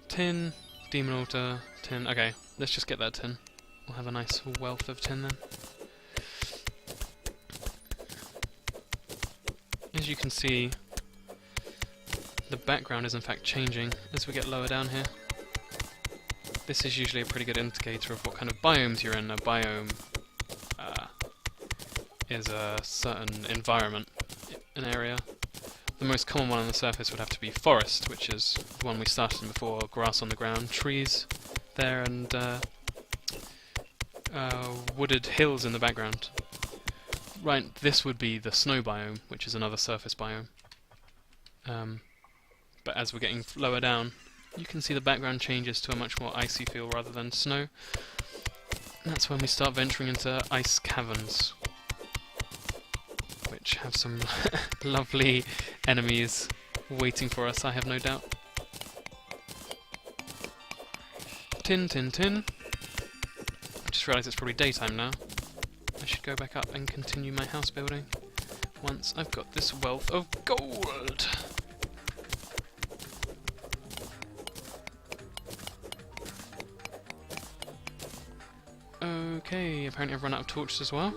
tin, demon altar, tin. Okay, let's just get that tin. We'll have a nice wealth of tin then. As you can see, the background is in fact changing as we get lower down here. This is usually a pretty good indicator of what kind of biomes you're in. A biome is a certain environment, an area. The most common one on the surface would have to be forest, which is the one we started in before, grass on the ground, trees there, and wooded hills in the background. Right, this would be the snow biome, which is another surface biome. But as we're getting lower down, you can see the background changes to a much more icy feel rather than snow. And that's when we start venturing into ice caverns, which have some lovely enemies waiting for us, I have no doubt. Tin, tin, tin. I just realised it's probably daytime now. I should go back up and continue my house building once I've got this wealth of gold. Okay, apparently I've run out of torches as well.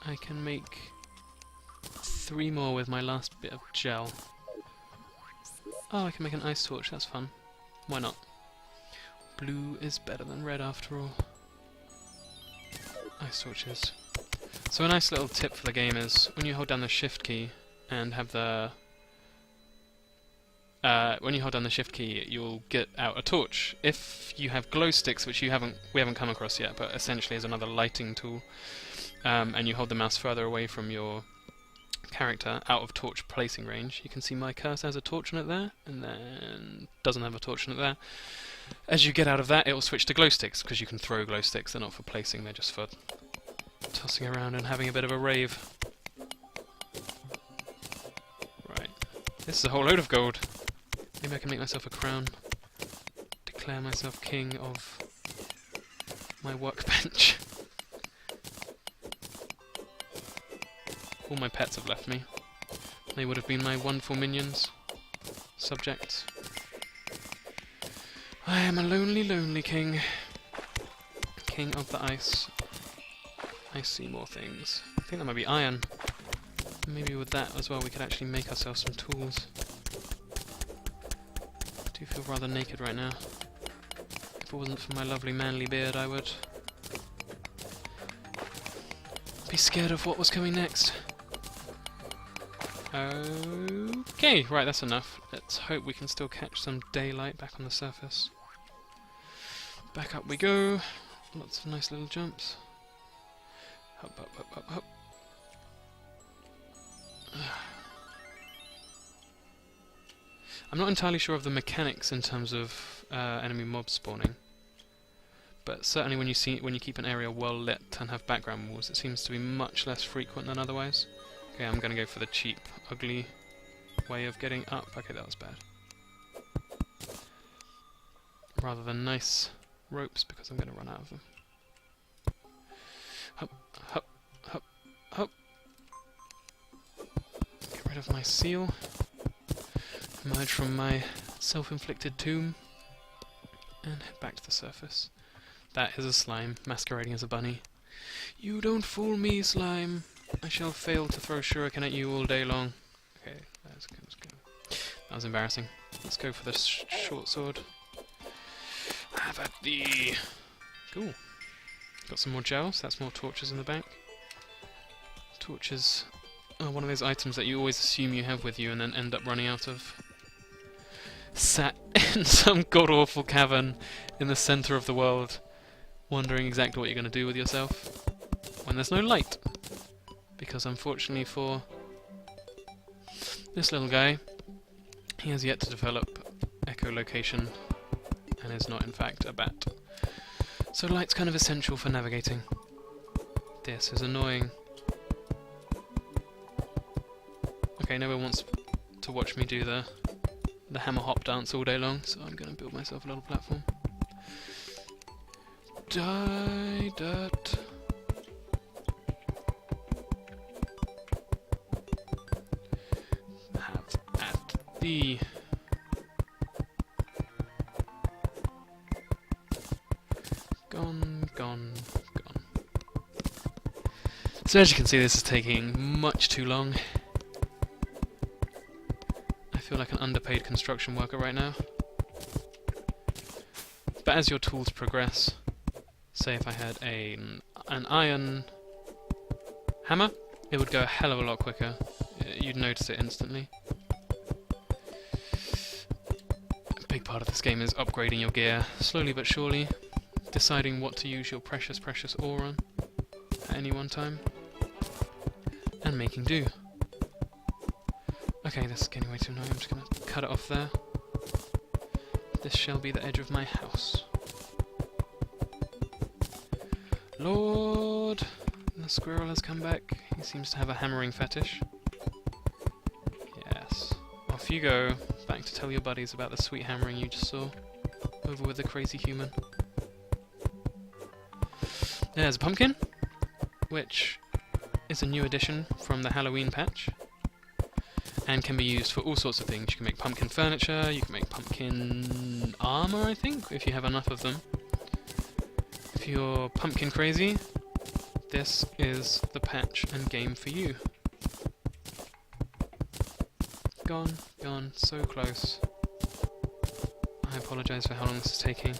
I can make 3 more with my last bit of gel. Oh, I can make an ice torch, that's fun. Why not? Blue is better than red after all. Ice torches. So a nice little tip for the game is, when you hold down the shift key and have the... when you hold down the shift key, you'll get out a torch. If you have glow sticks, which we haven't come across yet, but essentially is another lighting tool, and you hold the mouse further away from your character, out of torch placing range. You can see my cursor has a torch on it there, and then doesn't have a torch on it there. As you get out of that, it will switch to glow sticks, because you can throw glow sticks. They're not for placing, they're just for tossing around and having a bit of a rave. Right. This is a whole load of gold. Maybe I can make myself a crown. Declare myself king of my workbench. All my pets have left me. They would have been my wonderful minions. Subjects. I am a lonely, lonely king. King of the ice. I see more things. I think that might be iron. Maybe with that as well we could actually make ourselves some tools. I do feel rather naked right now. If it wasn't for my lovely manly beard, I would be scared of what was coming next. Okay, right, that's enough. Let's hope we can still catch some daylight back on the surface. Back up we go. Lots of nice little jumps. Hop, hop, hop, hop, hop. I'm not entirely sure of the mechanics in terms of enemy mob spawning, but certainly when you keep an area well lit and have background walls, it seems to be much less frequent than otherwise. Okay, I'm gonna go for the cheap, ugly way of getting up. Okay, that was bad. Rather than nice ropes, because I'm gonna run out of them. Hop, hop, hop, hop. Get rid of my seal. Emerge from my self-inflicted tomb. And head back to the surface. That is a slime, masquerading as a bunny. You don't fool me, slime! I shall fail to throw shuriken at you all day long. Okay, let's go, let's go. That was embarrassing. Let's go for the short sword. Have at thee! Cool. Got some more gels, that's more torches in the back. Torches are one of those items that you always assume you have with you and then end up running out of. Sat in some god-awful cavern in the centre of the world, wondering exactly what you're going to do with yourself when there's no light. Because unfortunately for this little guy, he has yet to develop echolocation and is not in fact a bat. So light's kind of essential for navigating. This is annoying. Okay, no one wants to watch me do the hammer hop dance all day long, so I'm going to build myself a little platform. Die, dirt. Have at thee. So as you can see, this is taking much too long. I feel like an underpaid construction worker right now. But as your tools progress, say if I had an iron hammer, it would go a hell of a lot quicker. You'd notice it instantly. A big part of this game is upgrading your gear, slowly but surely, deciding what to use your precious ore on at any one time, and making do. Okay, this is getting way too annoying. I'm just going to cut it off there. This shall be the edge of my house. Lord, the squirrel has come back. He seems to have a hammering fetish. Yes. Off you go, back to tell your buddies about the sweet hammering you just saw. Over with the crazy human. There's a pumpkin, which is a new addition from the Halloween patch, and can be used for all sorts of things. You can make pumpkin furniture, you can make pumpkin armor, I think, if you have enough of them. If you're pumpkin crazy, this is the patch and game for you. Gone, so close. I apologise for how long this is taking.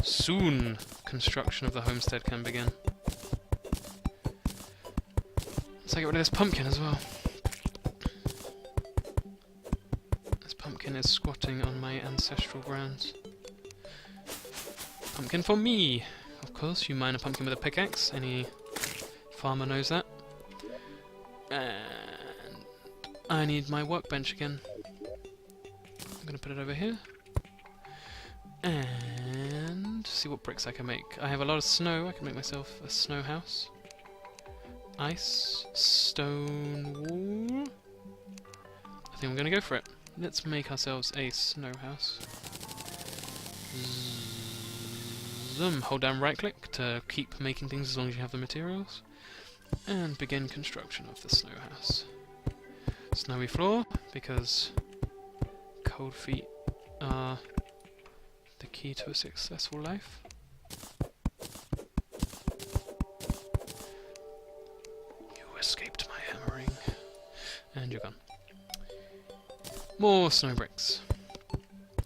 Soon, construction of the homestead can begin. Let's get rid of this pumpkin as well. This pumpkin is squatting on my ancestral grounds. Pumpkin for me! Of course, you mine a pumpkin with a pickaxe. Any farmer knows that. And I need my workbench again. I'm going to put it over here. And see what bricks I can make. I have a lot of snow. I can make myself a snow house. Ice, stone wall. I think I'm going to go for it. Let's make ourselves a snow house. Hold down right click to keep making things as long as you have the materials. And begin construction of the snow house. Snowy floor, because cold feet are the key to a successful life. You escaped my hammering. And you're gone. More snow bricks.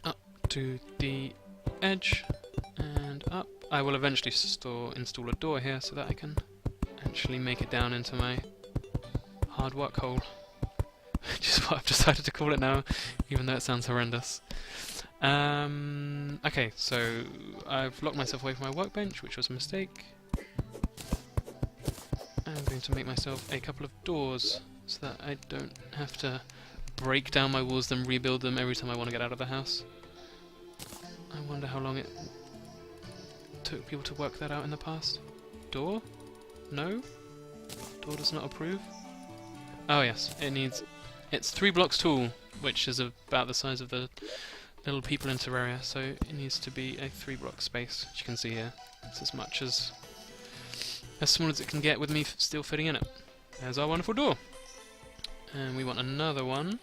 Up to the edge. And up. I will eventually install a door here so that I can actually make it down into my hard work hole. Which is what I've decided to call it now, even though it sounds horrendous. Okay, so I've locked myself away from my workbench, which was a mistake. I'm going to make myself a couple of doors so that I don't have to break down my walls, then rebuild them every time I want to get out of the house. I wonder how long it took people to work that out in the past. Door? No? Door does not approve? Oh yes, it's 3 blocks tall, which is about the size of the little people in Terraria, so it needs to be a 3-block space, as you can see here. It's as small as it can get with me still fitting in it. There's our wonderful door. And we want another one.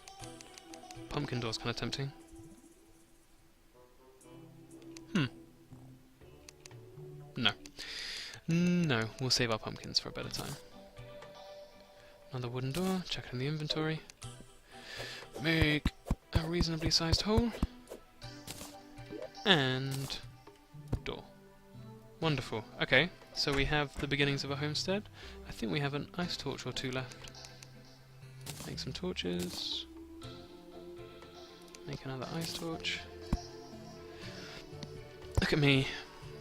Pumpkin door's kind of tempting. No, we'll save our pumpkins for a better time. Another wooden door, check in the inventory. Make a reasonably sized hole. And door. Wonderful. Okay, so we have the beginnings of a homestead. I think we have an ice torch or 2 left. Make some torches. Make another ice torch. Look at me,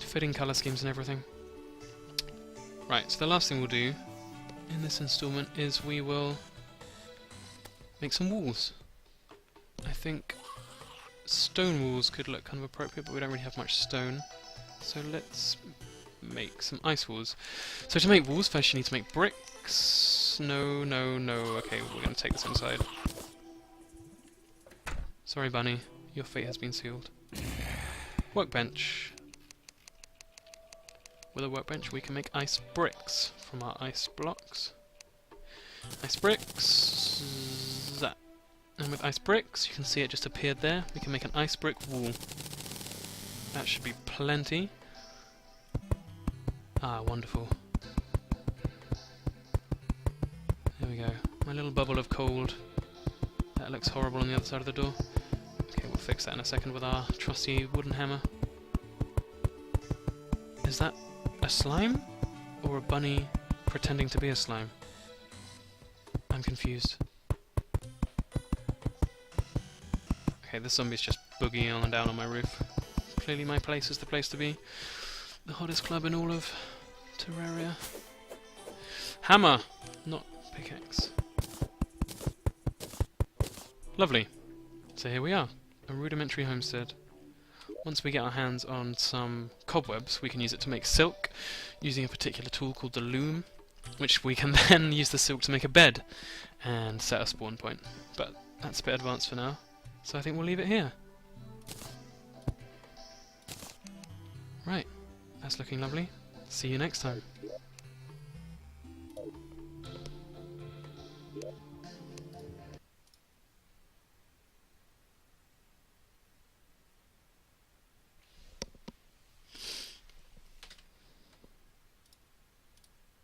fitting colour schemes and everything. Right, so the last thing we'll do in this installment is we will make some walls. I think stone walls could look kind of appropriate, but we don't really have much stone. So let's make some ice walls. So to make walls, first you need to make bricks. No. Okay, we're going to take this inside. Sorry, bunny. Your fate has been sealed. Workbench. With a workbench we can make ice bricks from our ice blocks. Ice bricks. That. And with ice bricks, you can see it just appeared there. We can make an ice brick wall. That should be plenty. Ah, wonderful. go. My little bubble of cold. That looks horrible on the other side of the door. Okay, we'll fix that in a second with our trusty wooden hammer. Is that a slime? Or a bunny pretending to be a slime? I'm confused. Okay, the zombie's just boogieing on and down on my roof. Clearly my place is the place to be. The hottest club in all of Terraria. Hammer! Not pickaxe. Lovely. So here we are. A rudimentary homestead. Once we get our hands on some cobwebs, we can use it to make silk, using a particular tool called the loom, which we can then use the silk to make a bed and set a spawn point. But that's a bit advanced for now, so I think we'll leave it here. Right, that's looking lovely. See you next time.